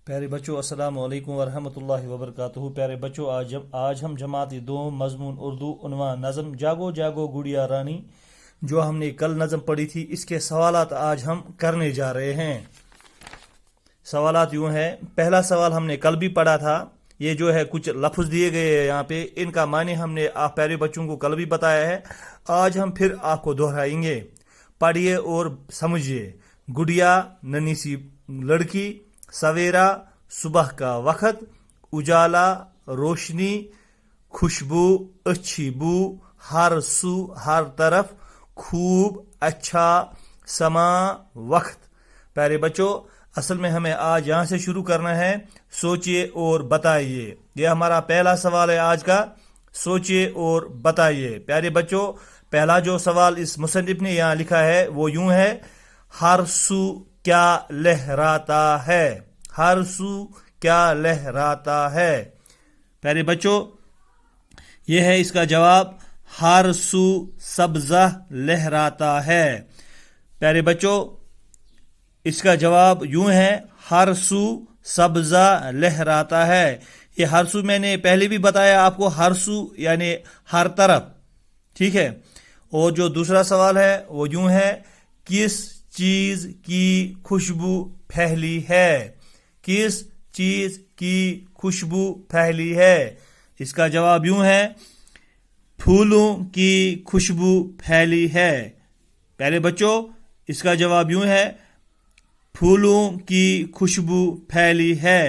پیارے بچوں السلام علیکم ورحمۃ اللہ وبرکاتہ۔ پیارے بچوں آج ہم جماعت دوم مضمون اردو عنوان نظم جاگو جاگو گڑیا رانی جو ہم نے کل نظم پڑھی تھی، اس کے سوالات آج ہم کرنے جا رہے ہیں۔ سوالات یوں ہیں، پہلا سوال ہم نے کل بھی پڑھا تھا، یہ جو ہے کچھ لفظ دیے گئے ہیں یہاں پہ، ان کا معنی ہم نے آپ پیارے بچوں کو کل بھی بتایا ہے، آج ہم پھر آپ کو دہرائیں گے۔ پڑھیے اور سمجھیے۔ گڑیا ننھی سی لڑکی، سویرا صبح کا وقت، اجالا روشنی، خوشبو اچھی بو، ہر سو ہر طرف، خوب اچھا سما وقت۔ پیارے بچوں اصل میں ہمیں آج یہاں سے شروع کرنا ہے، سوچئے اور بتائیے۔ یہ ہمارا پہلا سوال ہے آج کا، سوچئے اور بتائیے۔ پیارے بچوں پہلا جو سوال اس مصنف نے یہاں لکھا ہے وہ یوں ہے، ہر سو کیا لہراتا ہے؟ ہر سو کیا لہراتا ہے؟ پیارے بچوں یہ ہے اس کا جواب، ہر سو سبزہ لہراتا ہے۔ پیارے بچوں اس کا جواب یوں ہے، ہر سو سبزہ لہراتا ہے۔ یہ ہر سو میں نے پہلے بھی بتایا آپ کو، ہر سو یعنی ہر طرف، ٹھیک ہے۔ اور جو دوسرا سوال ہے وہ یوں ہے، کس چیز کی خوشبو پھیلی ہے؟ کس چیز کی خوشبو پھیلی ہے؟ اس کا جواب یوں ہے، پھولوں کی خوشبو پھیلی ہے۔ پیارے بچوں اس کا جواب یوں ہے، پھولوں کی خوشبو پھیلی ہے۔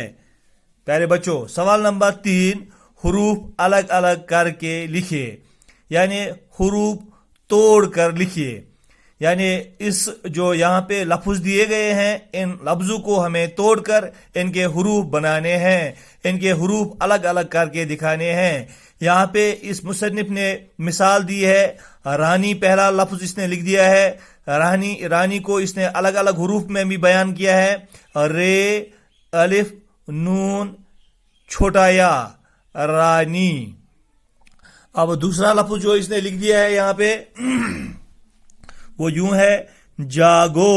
پیارے بچوں سوال نمبر 3، حروف الگ الگ کر کے لکھیے، یعنی حروف توڑ کر لکھیے، یعنی اس جو یہاں پہ لفظ دیے گئے ہیں ان لفظوں کو ہمیں توڑ کر ان کے حروف بنانے ہیں، ان کے حروف الگ الگ کر کے دکھانے ہیں۔ یہاں پہ اس مصنف نے مثال دی ہے، رانی پہلا لفظ اس نے لکھ دیا ہے، رانی کو اس نے الگ الگ حروف میں بھی بیان کیا ہے، رے الف نون چھوٹا یا، رانی۔ اب دوسرا لفظ جو اس نے لکھ دیا ہے یہاں پہ وہ یوں ہے، جاگو۔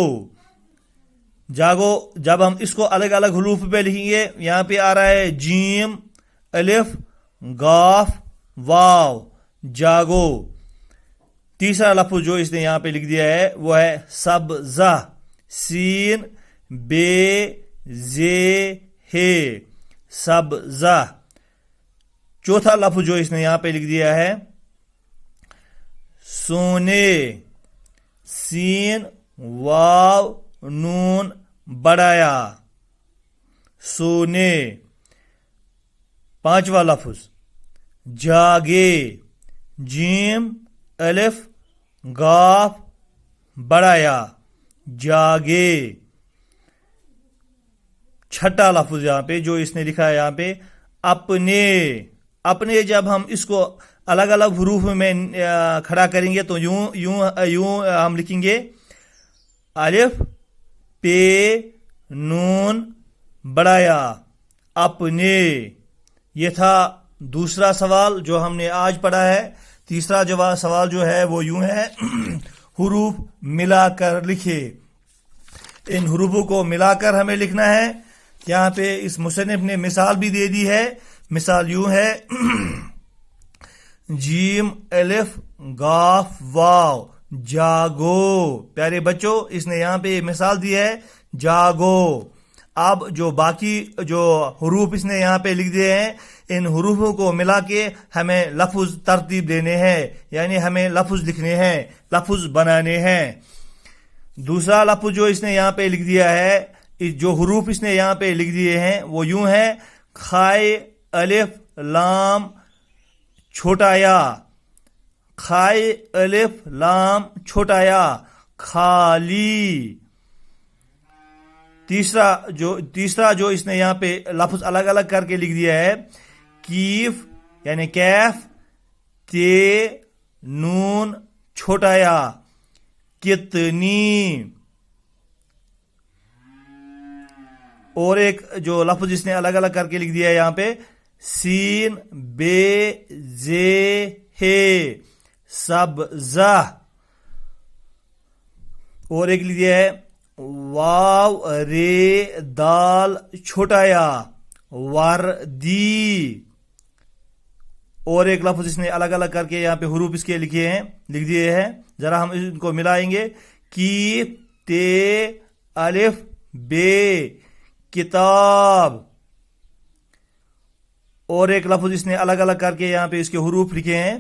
جاگو جب ہم اس کو الگ الگ حروف پہ لکھیں گے، یہاں پہ آ رہا ہے جیم الف گاف واو، جاگو۔ تیسرا لفظ جو اس نے یہاں پہ لکھ دیا ہے وہ ہے سبزہ، سین بے زے ہے، سبزہ۔ چوتھا لفظ جو اس نے یہاں پہ لکھ دیا ہے سونے، سین واو نون بڑایا، سونے۔ پانچواں لفظ جاگے، جیم الف گاف بڑایا، جاگے۔ چھٹا لفظ یہاں پہ جو اس نے لکھا ہے یہاں پہ اپنے، اپنے جب ہم اس کو الگ الگ حروف میں کھڑا کریں گے تو یوں ہم لکھیں گے، الف پے نون بڑایا، اپنے۔ یہ تھا دوسرا سوال جو ہم نے آج پڑھا ہے۔ تیسرا سوال جو ہے وہ یوں ہے، حروف ملا کر لکھے۔ ان حروفوں کو ملا کر ہمیں لکھنا ہے۔ یہاں پہ اس مصنف نے مثال بھی دے دی ہے، مثال یوں ہے، جیم الف گاف واو، جاگو۔ پیارے بچوں اس نے یہاں پہ مثال دی ہے، جاگو۔ اب جو باقی جو حروف اس نے یہاں پہ لکھ دیے ہیں، ان حروفوں کو ملا کے ہمیں لفظ ترتیب دینے ہیں، یعنی ہمیں لفظ لکھنے ہیں، لفظ بنانے ہیں۔ دوسرا لفظ جو اس نے یہاں پہ لکھ دیا ہے، جو حروف اس نے یہاں پہ لکھ دیے ہیں وہ یوں ہے، کھائے الف لام چھوٹا یا، کھائے الف لام چھوٹا یا، خالی۔ تیسرا جو اس نے یہاں پہ لفظ الگ الگ کر کے لکھ دیا ہے، کیف یعنی کیف تے نون چھوٹا یا، کتنی۔ اور ایک جو لفظ اس نے الگ الگ کر کے لکھ دیا ہے یہاں پہ، سین بے زے ہے، سبزہ۔ اور ایک لکھ دیا ہے واو رے دال چھوٹا یا وردی. اور ایک لفظ اس نے الگ الگ کر کے یہاں پہ حروف اس کے لکھ دیے ہیں. ذرا ہم ان کو ملائیں گے. کی تے الف بے کتاب. اور ایک لفظ اس نے الگ الگ کر کے یہاں پہ اس کے حروف لکھے ہیں.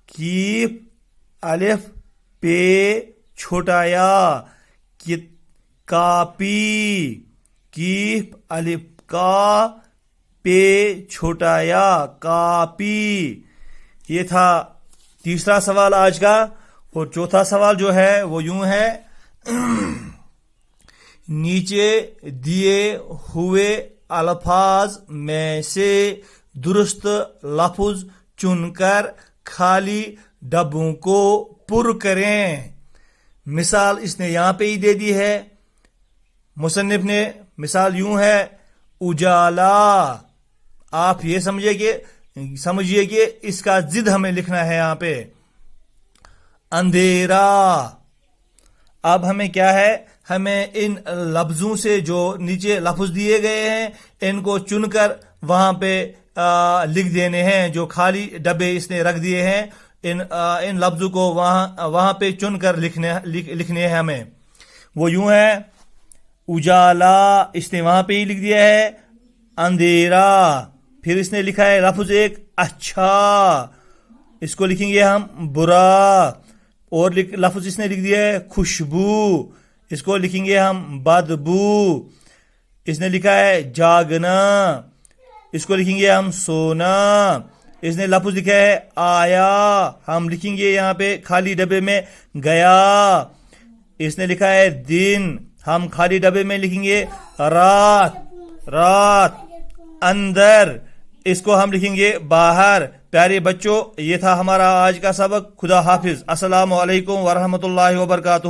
کی الف پہ چھوٹا یا کاپی. کی الف کا پہ چھوٹا یا کاپی. یہ تھا تیسرا سوال آج کا. اور چوتھا سوال جو ہے وہ یوں ہے. نیچے دیے ہوئے الفاظ میں سے درست لفظ چن کر خالی ڈبوں کو پر کریں. مثال اس نے یہاں پہ ہی دے دی ہے. مصنف نے مثال یوں ہے. اجالا. آپ یہ سمجھیے کہ اس کا ضد ہمیں لکھنا ہے یہاں پہ. اندھیرا. اب ہمیں کیا ہے, ہمیں ان لفظوں سے جو نیچے لفظ دیے گئے ہیں ان کو چن کر وہاں پہ لکھ دینے ہیں. جو خالی ڈبے اس نے رکھ دیے ہیں ان لفظوں کو وہاں پہ چن کر لکھنے ہیں ہمیں. وہ یوں ہے. اجالا اس نے وہاں پہ ہی لکھ دیا ہے. اندھیرا. پھر اس نے لکھا ہے لفظ ایک اچھا. اس کو لکھیں گے ہم برا. اور لفظ اس نے لکھ دیا ہے خوشبو. اس کو لکھیں گے ہم بدبو. اس نے لکھا ہے جاگنا. اس کو لکھیں گے ہم سونا. اس نے لفظ لکھا ہے آیا. ہم لکھیں گے یہاں پہ خالی ڈبے میں گیا. اس نے لکھا ہے دن. ہم خالی ڈبے میں لکھیں گے رات. اندر. اس کو ہم لکھیں گے باہر. پیارے بچوں, یہ تھا ہمارا آج کا سبق. خدا حافظ. السلام علیکم ورحمۃ اللہ وبرکاتہ.